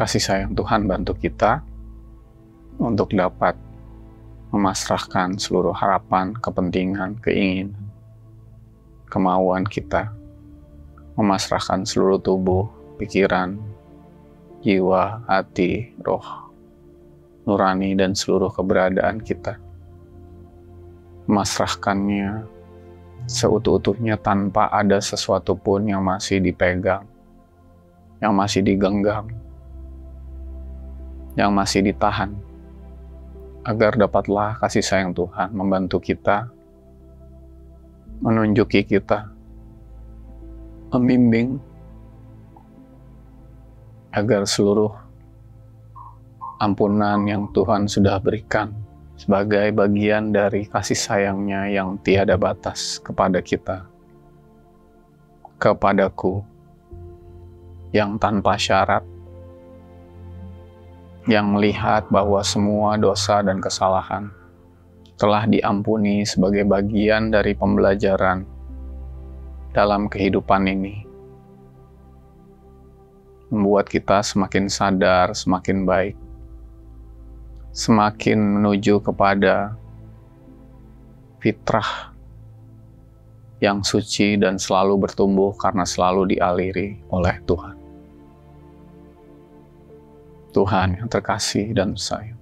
Kasih sayang Tuhan bantu kita untuk dapat memasrahkan seluruh harapan, kepentingan, keinginan, kemauan kita, memasrahkan seluruh tubuh, pikiran, jiwa, hati, roh, nurani, dan seluruh keberadaan kita. Memasrahkannya seutuh-utuhnya tanpa ada sesuatu pun yang masih dipegang, yang masih digenggam, yang masih ditahan, agar dapatlah kasih sayang Tuhan membantu kita, menunjuki kita, membimbing, agar seluruh ampunan yang Tuhan sudah berikan sebagai bagian dari kasih sayangnya yang tiada batas kepada kita, kepadaku, yang tanpa syarat, yang melihat bahwa semua dosa dan kesalahan telah diampuni sebagai bagian dari pembelajaran dalam kehidupan ini, membuat kita semakin sadar, semakin baik, semakin menuju kepada fitrah yang suci dan selalu bertumbuh karena selalu dialiri oleh Tuhan. Tuhan yang terkasih dan sayang,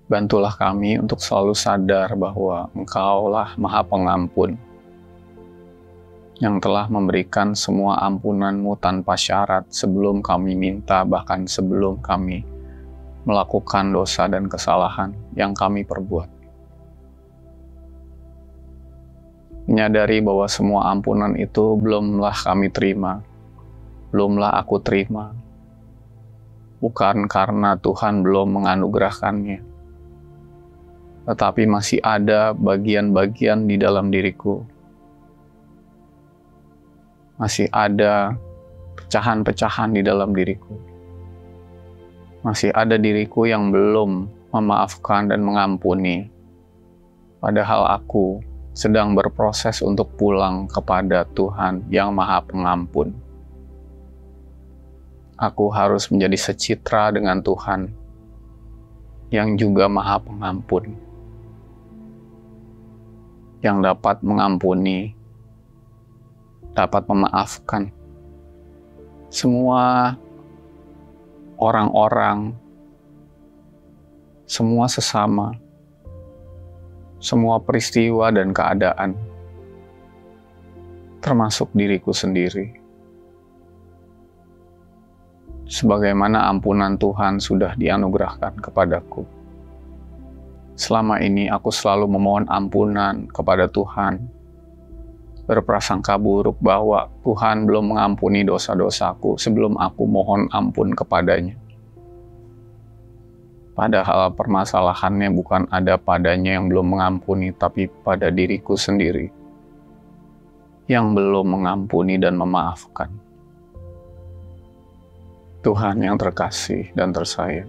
bantulah kami untuk selalu sadar bahwa Engkaulah Maha Pengampun yang telah memberikan semua ampunan-Mu tanpa syarat sebelum kami minta, bahkan sebelum kami melakukan dosa dan kesalahan yang kami perbuat. Menyadari bahwa semua ampunan itu belumlah kami terima, belumlah aku terima, bukan karena Tuhan belum menganugerahkannya, tetapi masih ada bagian-bagian di dalam diriku, masih ada pecahan-pecahan di dalam diriku, masih ada diriku yang belum memaafkan dan mengampuni, padahal aku sedang berproses untuk pulang kepada Tuhan yang Maha Pengampun. Aku harus menjadi secitra dengan Tuhan yang juga Maha Pengampun, yang dapat mengampuni, dapat memaafkan semua orang-orang, semua sesama, semua peristiwa dan keadaan, termasuk diriku sendiri. Sebagaimana ampunan Tuhan sudah dianugerahkan kepadaku. Selama ini aku selalu memohon ampunan kepada Tuhan, berprasangka buruk bahwa Tuhan belum mengampuni dosa-dosaku sebelum aku mohon ampun kepadanya. Padahal permasalahannya bukan ada padanya yang belum mengampuni, tapi pada diriku sendiri yang belum mengampuni dan memaafkan. Tuhan yang terkasih dan tersayang,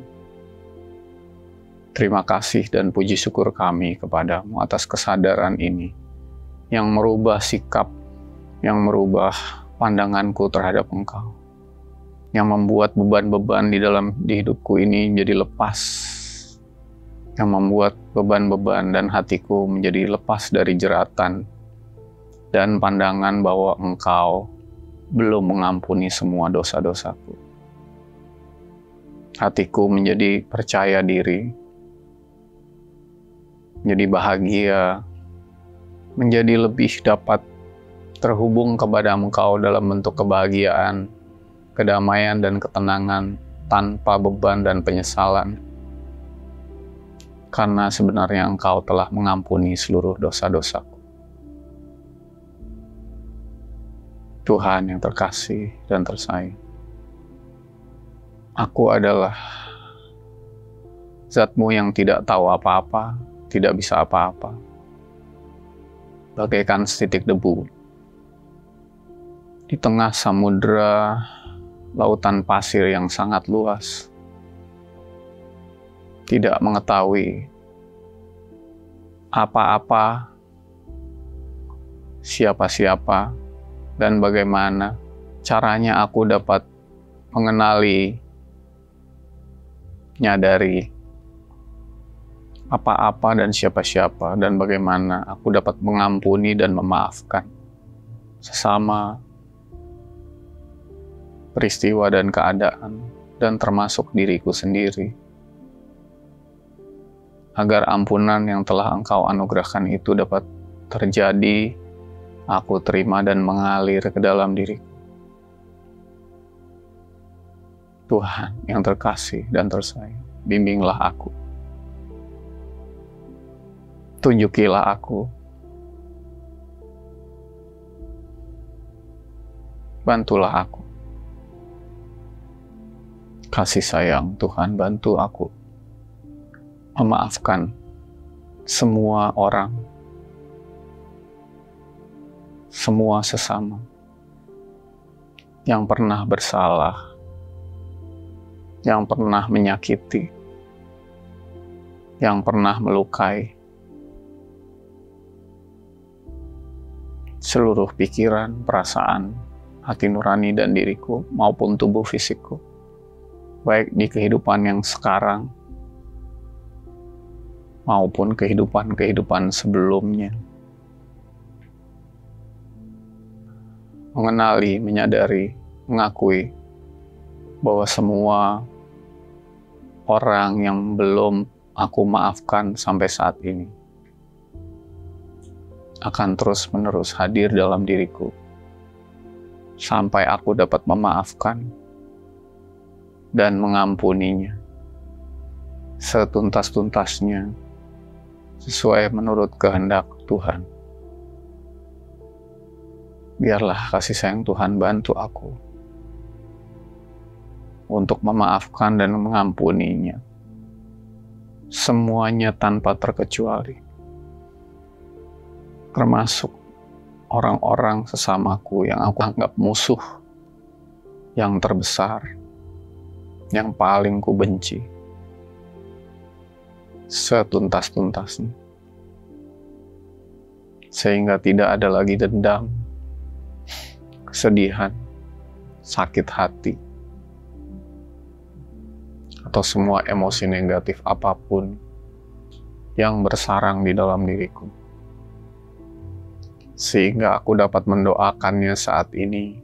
terima kasih dan puji syukur kami kepadamu atas kesadaran ini yang merubah sikap, yang merubah pandanganku terhadap Engkau, yang membuat beban-beban di dalam hidupku ini jadi lepas, yang membuat beban-beban dan hatiku menjadi lepas dari jeratan dan pandangan bahwa Engkau belum mengampuni semua dosa-dosaku. Hatiku menjadi percaya diri, menjadi bahagia, menjadi lebih dapat terhubung kepada Engkau dalam bentuk kebahagiaan, kedamaian dan ketenangan tanpa beban dan penyesalan. Karena sebenarnya Engkau telah mengampuni seluruh dosa-dosaku. Tuhan yang terkasih dan tersayang, aku adalah Zat-Mu yang tidak tahu apa-apa, tidak bisa apa-apa, bagaikan setitik debu di tengah samudera lautan pasir yang sangat luas, tidak mengetahui apa-apa, siapa-siapa, dan bagaimana caranya aku dapat mengenali menyadari apa-apa dan siapa-siapa dan bagaimana aku dapat mengampuni dan memaafkan sesama peristiwa dan keadaan, dan termasuk diriku sendiri, agar ampunan yang telah Engkau anugerahkan itu dapat terjadi, aku terima dan mengalir ke dalam diriku. Tuhan yang terkasih dan tersayang, bimbinglah aku. Tunjukilah aku. Bantulah aku. Kasih sayang Tuhan, bantu aku memaafkan semua orang, semua sesama yang pernah bersalah, yang pernah menyakiti, yang pernah melukai. Seluruh pikiran, perasaan, hati nurani dan diriku maupun tubuh fisikku, baik di kehidupan yang sekarang maupun kehidupan-kehidupan sebelumnya. Mengenali, menyadari, mengakui bahwa semua orang yang belum aku maafkan sampai saat ini akan terus-menerus hadir dalam diriku sampai aku dapat memaafkan dan mengampuninya setuntas-tuntasnya sesuai menurut kehendak Tuhan. Biarlah kasih sayang Tuhan bantu aku untuk memaafkan dan mengampuninya, semuanya tanpa terkecuali, termasuk orang-orang sesamaku yang aku anggap musuh yang terbesar, yang paling ku benci, setuntas-tuntasnya, sehingga tidak ada lagi dendam, kesedihan, sakit hati, atau semua emosi negatif apapun yang bersarang di dalam diriku. Sehingga aku dapat mendoakannya saat ini,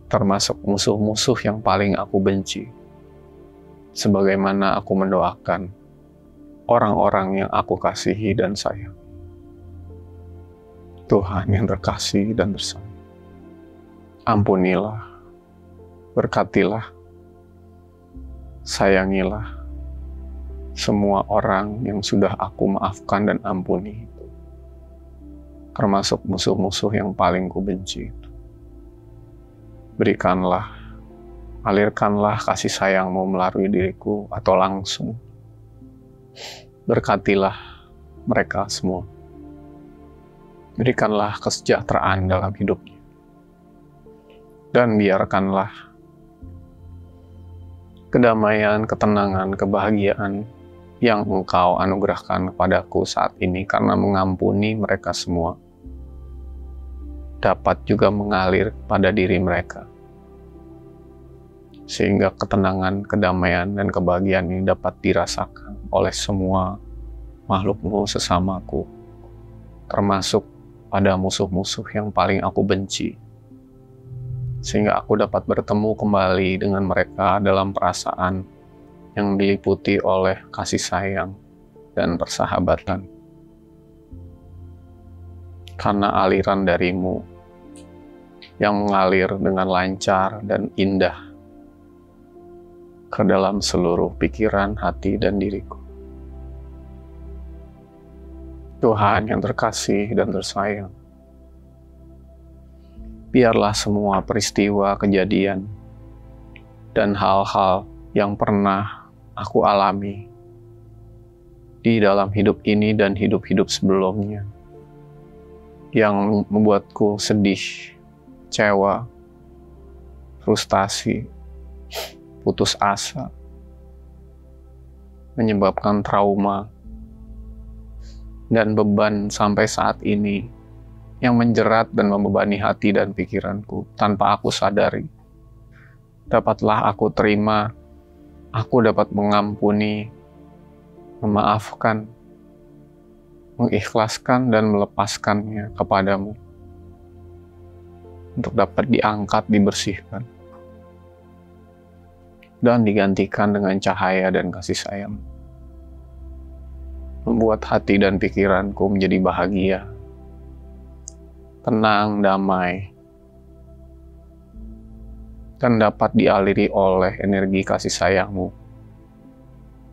termasuk musuh-musuh yang paling aku benci, sebagaimana aku mendoakan orang-orang yang aku kasihi dan sayang. Tuhan yang terkasih dan tersayang, ampunilah, berkatilah, sayangilah semua orang yang sudah aku maafkan dan ampuni, termasuk musuh-musuh yang paling ku benci. Berikanlah, alirkanlah kasih sayang-Mu melalui diriku atau langsung. Berkatilah mereka semua. Berikanlah kesejahteraan dalam hidupnya. Dan biarkanlah kedamaian, ketenangan, kebahagiaan yang Engkau anugerahkan kepadaku saat ini karena mengampuni mereka semua dapat juga mengalir pada diri mereka, sehingga ketenangan, kedamaian, dan kebahagiaan ini dapat dirasakan oleh semua makhluk-Mu sesamaku, termasuk pada musuh-musuh yang paling aku benci, sehingga aku dapat bertemu kembali dengan mereka dalam perasaan yang diliputi oleh kasih sayang dan persahabatan. Karena aliran dari-Mu yang mengalir dengan lancar dan indah ke dalam seluruh pikiran, hati, dan diriku. Tuhan yang terkasih dan tersayang, biarlah semua peristiwa, kejadian, dan hal-hal yang pernah aku alami di dalam hidup ini dan hidup-hidup sebelumnya yang membuatku sedih, kecewa, frustasi, putus asa, menyebabkan trauma dan beban sampai saat ini yang menjerat dan membebani hati dan pikiranku tanpa aku sadari. Dapatlah aku terima aku dapat mengampuni, memaafkan, mengikhlaskan dan melepaskannya kepadamu untuk dapat diangkat, dibersihkan, dan digantikan dengan cahaya dan kasih sayang. Membuat hati dan pikiranku menjadi bahagia, tenang, damai, dan dapat dialiri oleh energi kasih sayangmu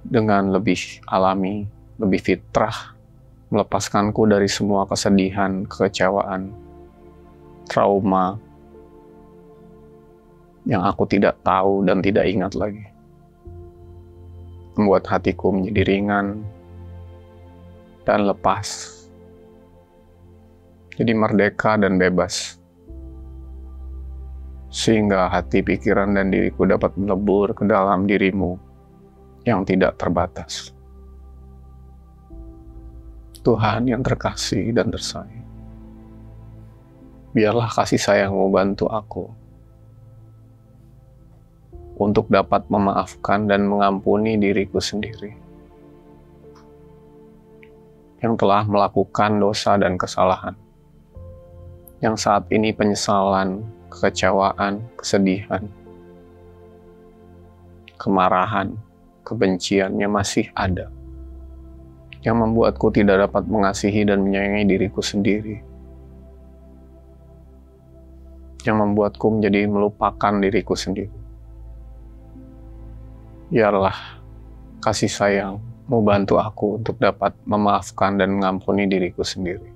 dengan lebih alami, lebih fitrah, melepaskanku dari semua kesedihan, kekecewaan, trauma yang aku tidak tahu dan tidak ingat lagi. Membuat hatiku menjadi ringan dan lepas, jadi merdeka dan bebas, sehingga hati, pikiran, dan diriku dapat melebur ke dalam dirimu yang tidak terbatas. Tuhan yang terkasih dan tersayang, biarlah kasih sayang-Mu bantu aku untuk dapat memaafkan dan mengampuni diriku sendiri yang telah melakukan dosa dan kesalahan, yang saat ini penyesalan, kekecewaan, kesedihan, kemarahan, kebenciannya masih ada, yang membuatku tidak dapat mengasihi dan menyayangi diriku sendiri, yang membuatku menjadi melupakan diriku sendiri. Biarlah kasih sayang-Mu bantu aku untuk dapat memaafkan dan mengampuni diriku sendiri,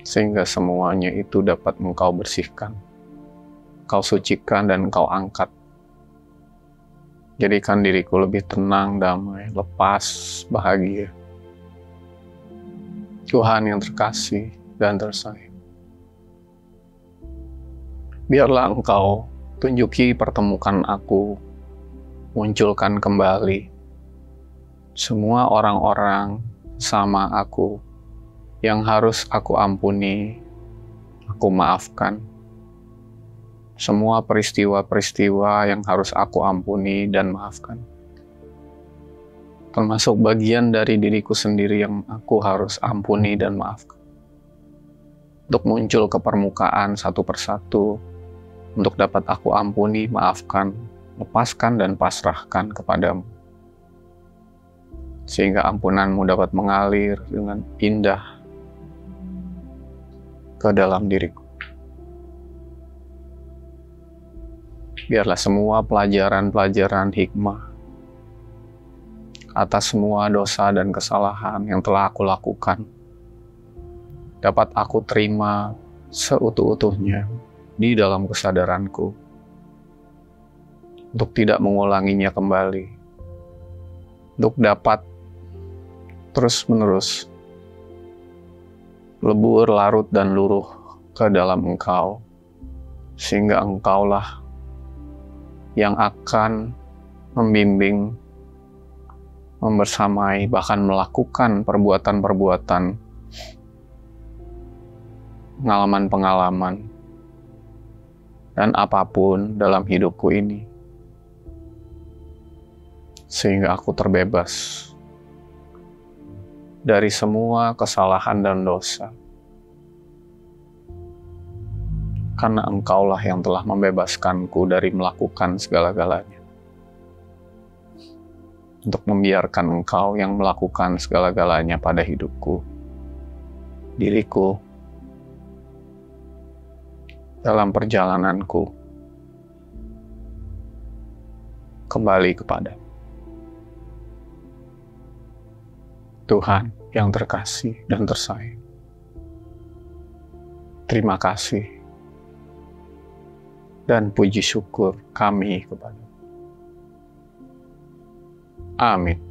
sehingga semuanya itu dapat Engkau bersihkan, Engkau sucikan, dan Engkau angkat. Jadikan diriku lebih tenang, damai, lepas, bahagia. Tuhan yang terkasih dan tersayang, biarlah Engkau tunjuki, pertemukan aku, munculkan kembali semua orang-orang sama aku yang harus aku ampuni, aku maafkan. Semua peristiwa-peristiwa yang harus aku ampuni dan maafkan. Termasuk bagian dari diriku sendiri yang aku harus ampuni dan maafkan. Untuk muncul ke permukaan satu persatu, untuk dapat aku ampuni, maafkan, lepaskan, dan pasrahkan kepadamu. Sehingga ampunan-Mu dapat mengalir dengan indah ke dalam diriku. Biarlah semua pelajaran-pelajaran hikmah atas semua dosa dan kesalahan yang telah aku lakukan dapat aku terima seutuh-utuhnya di dalam kesadaranku untuk tidak mengulanginya kembali, untuk dapat terus-menerus lebur, larut, dan luruh ke dalam Engkau, sehingga Engkaulah yang akan membimbing, membersamai, bahkan melakukan perbuatan-perbuatan, pengalaman-pengalaman, dan apapun dalam hidupku ini, sehingga aku terbebas dari semua kesalahan dan dosa. Karena Engkaulah yang telah membebaskanku dari melakukan segala-galanya. Untuk membiarkan Engkau yang melakukan segala-galanya pada hidupku, diriku, dalam perjalananku kembali kepada Tuhan yang terkasih dan tersayang. Terima kasih dan puji syukur kami kepada. Amin.